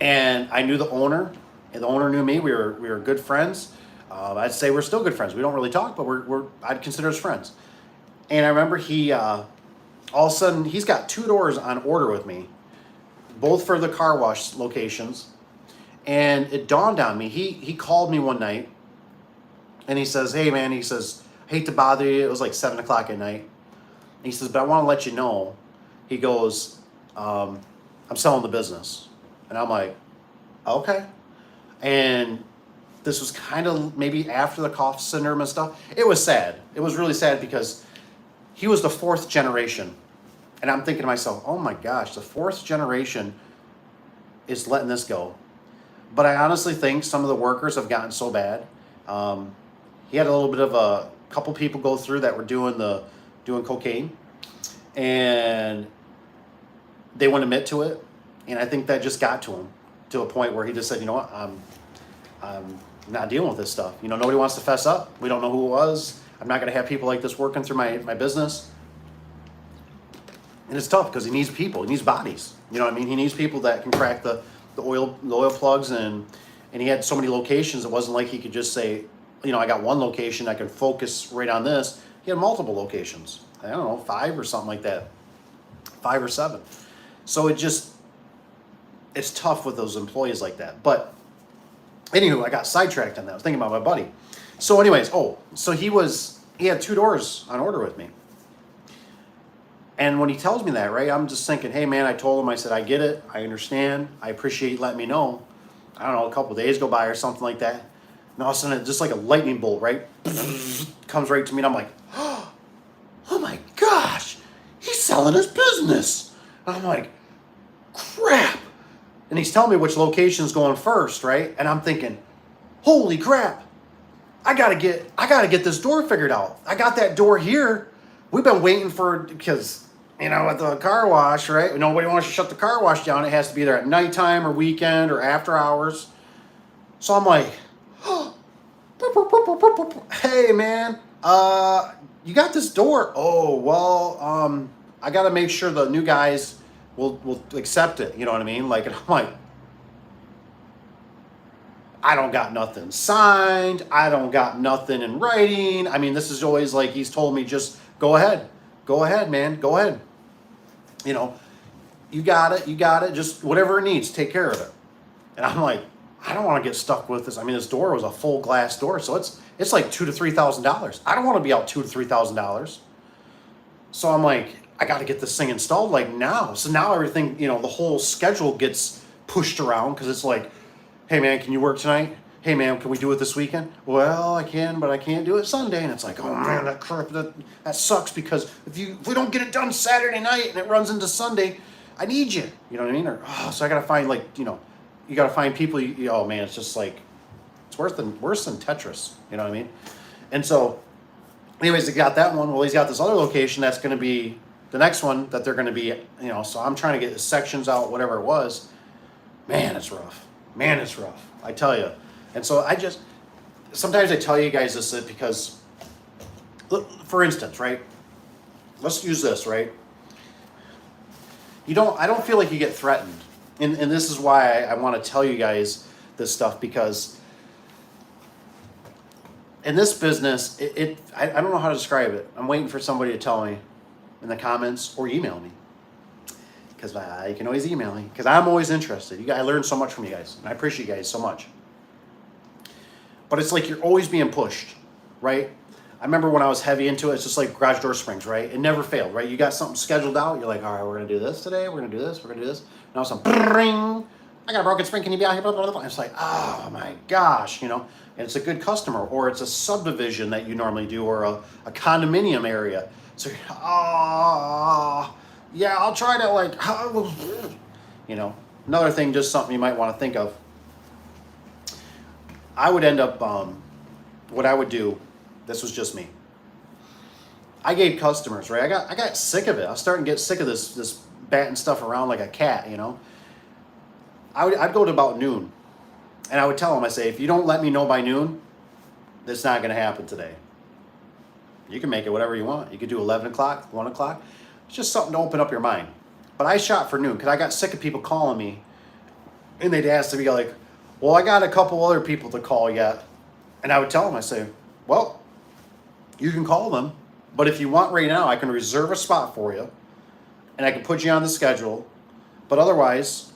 and I knew the owner, and the owner knew me. We were good friends. I'd say we're still good friends. We don't really talk, but I'd consider us friends. And I remember he all of a sudden he's got 2 doors on order with me, both for the car wash locations. And it dawned on me. He called me one night, and he says, "Hey man," he says, "hate to bother you." It was like 7 o'clock at night. And he says, "But I want to let you know." He goes, "I'm selling the business." And I'm like, "Okay." And this was kind of maybe after the cough syndrome and stuff. It was sad. It was really sad because he was the 4th generation. And I'm thinking to myself, oh my gosh, the 4th generation is letting this go. But I honestly think some of the workers have gotten so bad. He had a little bit of a couple people go through that were doing cocaine, and they wouldn't admit to it. And I think that just got to him to a point where he just said, "You know what, I'm not dealing with this stuff. You know, nobody wants to fess up. We don't know who it was. I'm not going to have people like this working through my business." And it's tough because he needs people. He needs bodies. You know what I mean? He needs people that can crack the oil plugs, and he had so many locations. It wasn't like he could just say, you know, I got one location, I can focus right on this. He had multiple locations. I don't know, 5 or something like that. 5 or 7. So it's tough with those employees like that. But anywho, I got sidetracked on that. I was thinking about my buddy. So anyways, so he had 2 doors on order with me. And when he tells me that, right, I'm just thinking, hey man, I told him, I said, I get it, I understand, I appreciate you letting me know. I don't know, a couple of days go by or something like that. And all of a sudden, just like a lightning bolt, right, comes right to me, and I'm like, oh my gosh, he's selling his business. And I'm like, crap. And he's telling me which location's going first, right? And I'm thinking, holy crap, I gotta get this door figured out. I got that door here. We've been waiting because, you know, at the car wash, right? Nobody wants to shut the car wash down. It has to be there at nighttime or weekend or after hours. So I'm like, hey man, you got this door? Oh, well, I got to make sure the new guys will accept it. You know what I mean? Like, and I'm like, I don't got nothing signed. I don't got nothing in writing. I mean, this is always like he's told me, just go ahead, man, go ahead. You know, you got it. Just whatever it needs, take care of it. And I'm like, I don't want to get stuck with this. I mean, this door was a full glass door, so it's like $2,000 to $3,000. I don't want to be out $2,000 to $3,000. So I'm like, I got to get this thing installed like now. So now everything, you know, the whole schedule gets pushed around because it's like, hey man, can you work tonight? Hey man, can we do it this weekend? Well, I can, but I can't do it Sunday. And it's like, oh man, that sucks, because if we don't get it done Saturday night and it runs into Sunday, I need you. You know what I mean? Or so I got to find, like, you know, you got to find people. Oh man, it's just like, it's worse than Tetris. You know what I mean? And so, anyways, they got that one. Well, he's got this other location that's going to be the next one that they're going to be, you know. So I'm trying to get the sections out, whatever it was. Man, it's rough. Man, it's rough. I tell you. And so sometimes I tell you guys this because, look, for instance, right? Let's use this, right? I don't feel like you get threatened. And this is why I want to tell you guys this stuff, because in this business, I don't know how to describe it. I'm waiting for somebody to tell me in the comments or email me. Because you can always email me, because I'm always interested. I learn so much from you guys, and I appreciate you guys so much. But it's like you're always being pushed, right? I remember when I was heavy into it, it's just like garage door springs, right? It never failed, right? You got something scheduled out. You're like, all right, we're going to do this today. We're going to do this. We're going to do this. And all of a sudden, bring, I got a broken spring. Can you be out here? Blah, blah, blah. It's like, oh my gosh, you know, and it's a good customer, or it's a subdivision that you normally do, or a condominium area. So, yeah, I'll try to like, you know, another thing, just something you might want to think of. I would end up, what I would do, this was just me. I gave customers, right? I got sick of it. I was starting to get sick of this batting stuff around like a cat, you know. I'd go to about noon, and I would tell them, I say, if you don't let me know by noon, it's not going to happen today. You can make it whatever you want. You could do 11 o'clock, 1 o'clock. It's just something to open up your mind. But I shot for noon because I got sick of people calling me, and they'd ask me like, well, I got a couple other people to call yet. And I would tell them, I say, well, you can call them, but if you want right now, I can reserve a spot for you, and I can put you on the schedule. But otherwise,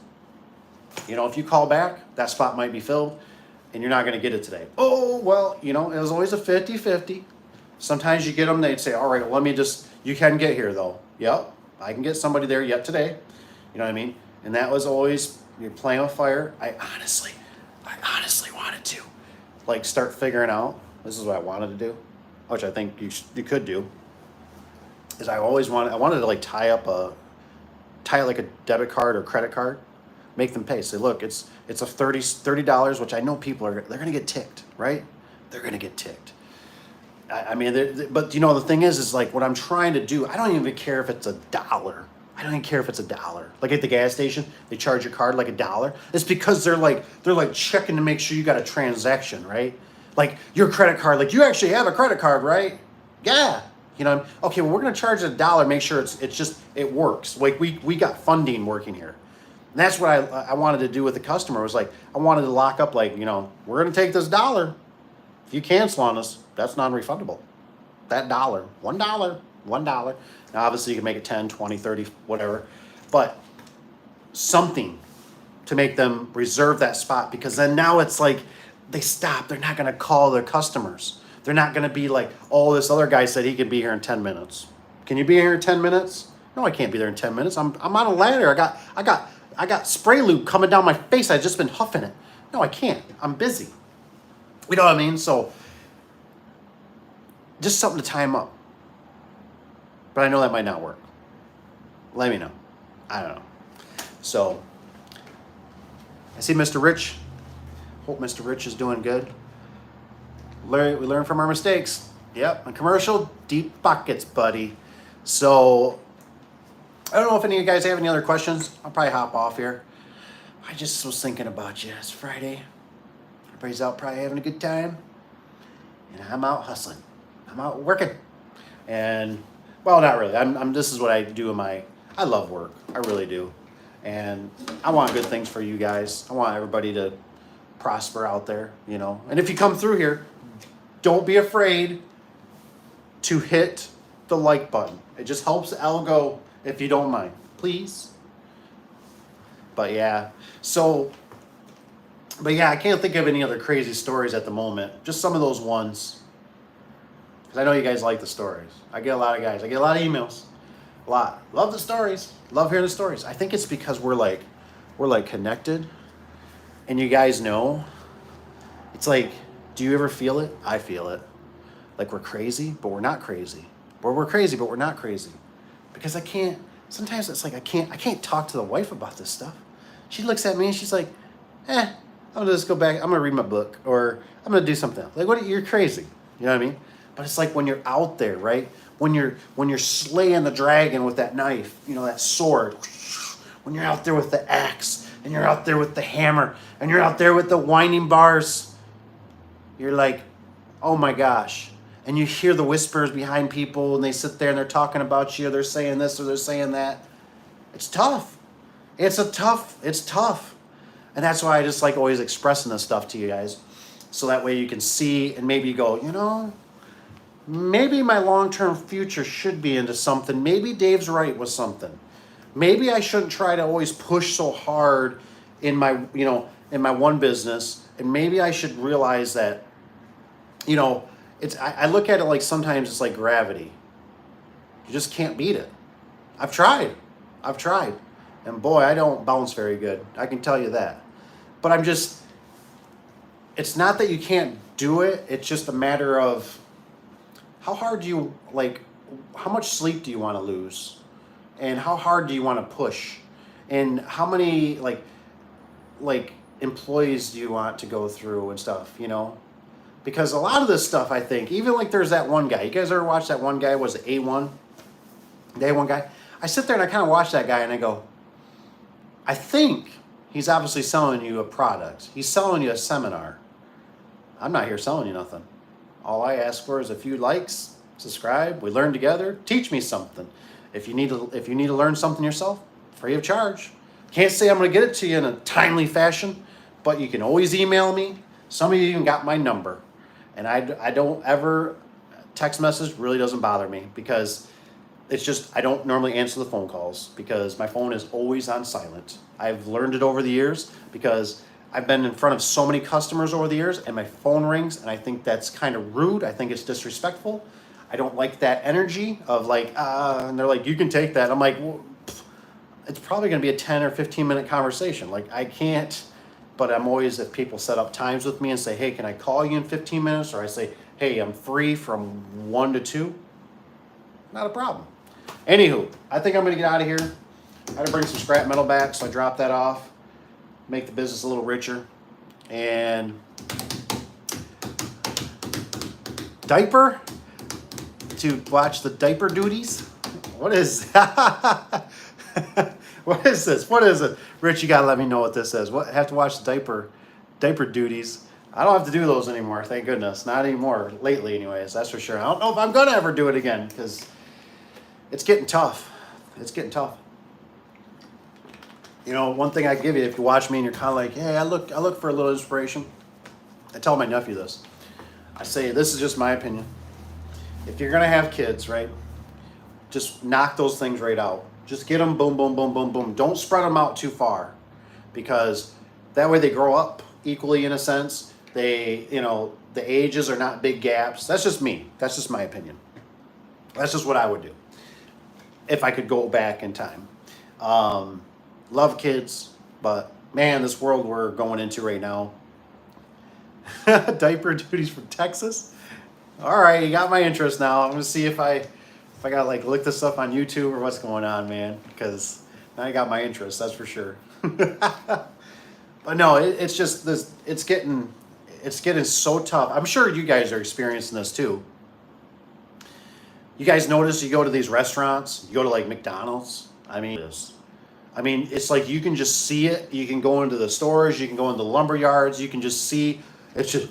you know, if you call back, that spot might be filled, and you're not going to get it today. Oh, well, you know, it was always a 50-50. Sometimes you get them, they'd say, all right, well, let me just, you can get here, though. Yep, I can get somebody there yet today. You know what I mean? And that was always, you're playing with fire. I honestly wanted to, like, start figuring out, this is what I wanted to do, which I think you could do, is I wanted to, like, tie it like a debit card or credit card, make them pay. Say, look, it's a $30, which I know people they're going to get ticked, right? They're going to get ticked. I mean, but you know, the thing is like what I'm trying to do, I don't even care if it's $1. I don't even care if it's $1. Like at the gas station, they charge your card like $1. It's because they're like checking to make sure you got a transaction, right? Like your credit card, like you actually have a credit card, right? Yeah. You know, okay, well, we're going to charge $1, make sure it works. Like we got funding working here. And that's what I wanted to do with the customer, was like, I wanted to lock up, like, you know, we're going to take this $1. If you cancel on us, that's non-refundable. That $1, $1. Now, obviously, you can make it 10, 20, 30, whatever. But something to make them reserve that spot, because then now it's like they stop. They're not going to call their customers. They're not going to be like, oh, this other guy said he could be here in 10 minutes. Can you be here in 10 minutes? No, I can't be there in 10 minutes. I'm on a ladder. I got spray lube coming down my face. I've just been huffing it. No, I can't. I'm busy. You know what I mean? So just something to tie them up. But I know that might not work. Let me know. I don't know. So I see Mr. Rich. Hope Mr. Rich is doing good. We learn from our mistakes. Yep. And commercial, deep pockets, buddy. So I don't know if any of you guys have any other questions. I'll probably hop off here. I just was thinking about you. It's Friday. Everybody's out probably having a good time. And I'm out hustling. I'm out working. And, well, not really. This is what I do I love work. I really do. And I want good things for you guys. I want everybody to prosper out there, you know. And if you come through here, don't be afraid to hit the like button. It just helps the algo, if you don't mind. Please. But yeah. But yeah, I can't think of any other crazy stories at the moment. Just some of those ones. Because I know you guys like the stories. I get a lot of guys. I get a lot of emails. A lot. Love the stories. Love hearing the stories. I think it's because we're like connected. And you guys know. It's like, do you ever feel it? I feel it. Like we're crazy, but we're not crazy. Or we're crazy, but we're not crazy. Because sometimes it's like I can't talk to the wife about this stuff. She looks at me and she's like, I'm gonna just go back, I'm gonna read my book, or I'm gonna do something else. Like, you're crazy. You know what I mean? But it's like when you're out there, right? When you're slaying the dragon with that knife, you know, that sword. When you're out there with the axe, and you're out there with the hammer, and you're out there with the winding bars, you're like, oh my gosh. And you hear the whispers behind people, and they sit there and they're talking about you, or they're saying this or they're saying that. It's tough. It's tough. And that's why I just like always expressing this stuff to you guys. So that way you can see and maybe go, you know, maybe my long-term future should be into something. Maybe Dave's right with something. Maybe I shouldn't try to always push so hard in my one business. And maybe I should realize that, you know, I look at it like sometimes it's like gravity. You just can't beat it. I've tried. I've tried. And boy, I don't bounce very good. I can tell you that. But it's not that you can't do it. It's just a matter of how hard do you, like, how much sleep do you want to lose? And how hard do you want to push? And how many, like employees do you want to go through and stuff, you know? Because a lot of this stuff, I think, even like there's that one guy. You guys ever watch that one guy? Was it A1? The A1 guy? I sit there and I kind of watch that guy and I go, I think he's obviously selling you a product. He's selling you a seminar. I'm not here selling you nothing. All I ask for is a few likes, subscribe, we learn together, teach me something. If you need to learn something yourself, free of charge. Can't say I'm going to get it to you in a timely fashion, but you can always email me. Some of you even got my number. And I don't ever, text message really doesn't bother me because it's just, I don't normally answer the phone calls because my phone is always on silent. I've learned it over the years because I've been in front of so many customers over the years and my phone rings and I think that's kind of rude. I think it's disrespectful. I don't like that energy of like, and they're like, you can take that. I'm like, well, it's probably going to be a 10 or 15 minute conversation. Like I can't, but I'm always, if people set up times with me and say, hey, can I call you in 15 minutes? Or I say, hey, I'm free from 1 to 2. Not a problem. Anywho, I think I'm going to get out of here. I had to bring some scrap metal back, so I dropped that off. Make the business a little richer. And diaper to watch the diaper duties. What is what is this? What is it? Rich, you gotta let me know what this is. What, I have to watch the diaper duties. I don't have to do those anymore, thank goodness. Not anymore, lately anyways, that's for sure. I don't know if I'm gonna ever do it again, because it's getting tough. It's getting tough. You know, one thing I give you, if you watch me and you're kind of like, hey, I look for a little inspiration. I tell my nephew this. I say, this is just my opinion. If you're gonna have kids, right, just knock those things right out. Just get them, boom, boom, boom, boom, boom. Don't spread them out too far, because that way they grow up equally in a sense. They, you know, the ages are not big gaps. That's just me. That's just my opinion. That's just what I would do if I could go back in time. Love kids, but man, this world we're going into right now. Diaper duties from Texas. All right, you got my interest now. I'm gonna see if I gotta like look this up on YouTube or what's going on, man. Because now you got my interest, that's for sure. But no, it's just this. It's getting so tough. I'm sure you guys are experiencing this too. You guys notice you go to these restaurants, you go to like McDonald's. I mean, it's like you can just see it. You can go into the stores, you can go into the lumber yards, you can just see. It's just,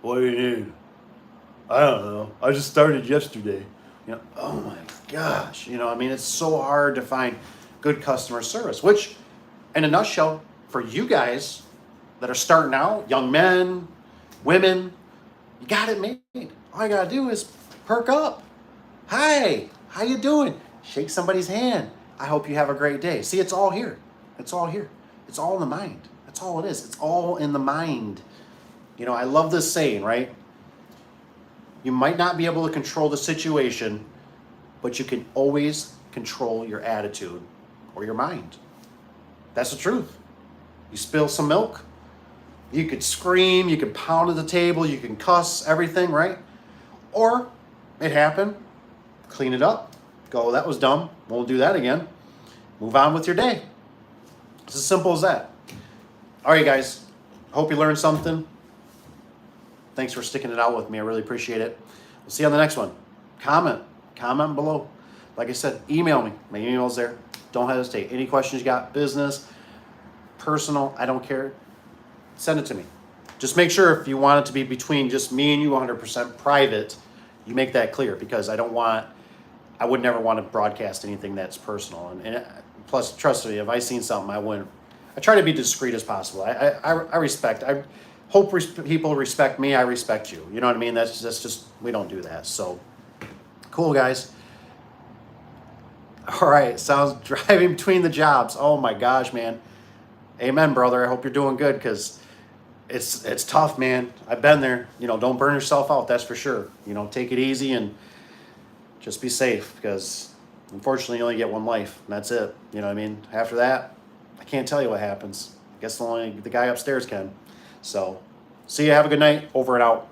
what do you need? I don't know. I just started yesterday. You know, oh my gosh. You know, I mean, it's so hard to find good customer service, which, in a nutshell, for you guys that are starting out, young men, women, you got it made. All you gotta do is perk up. Hi, how you doing? Shake somebody's hand. I hope you have a great day. See, it's all here. It's all here. It's all in the mind. That's all it is. It's all in the mind. You know, I love this saying, right? You might not be able to control the situation, but you can always control your attitude or your mind. That's the truth. You spill some milk, you could scream, you could pound at the table, you can cuss, everything, right? Or it happened, clean it up, go, that was dumb, won't do that again. Move on with your day. It's as simple as that. All right, guys, hope you learned something. Thanks for sticking it out with me. I really appreciate it. We'll see you on the next one. Comment below. Like I said, email me. My email's there. Don't hesitate. Any questions you got, business, personal, I don't care. Send it to me. Just make sure if you want it to be between just me and you 100% private, you make that clear, because I would never want to broadcast anything that's personal. And plus, trust me, if I seen something, I try to be discreet as possible. I hope people respect me. I respect you. You know what I mean? That's just, we don't do that. So, cool, guys. All right, sounds driving between the jobs. Oh my gosh, man. Amen, brother. I hope you're doing good, because it's tough, man. I've been there. You know, don't burn yourself out. That's for sure. You know, take it easy and just be safe, because unfortunately you only get one life, and that's it. You know what I mean? After that, I can't tell you what happens. I guess only the guy upstairs can. So, see you. Have a good night. Over and out.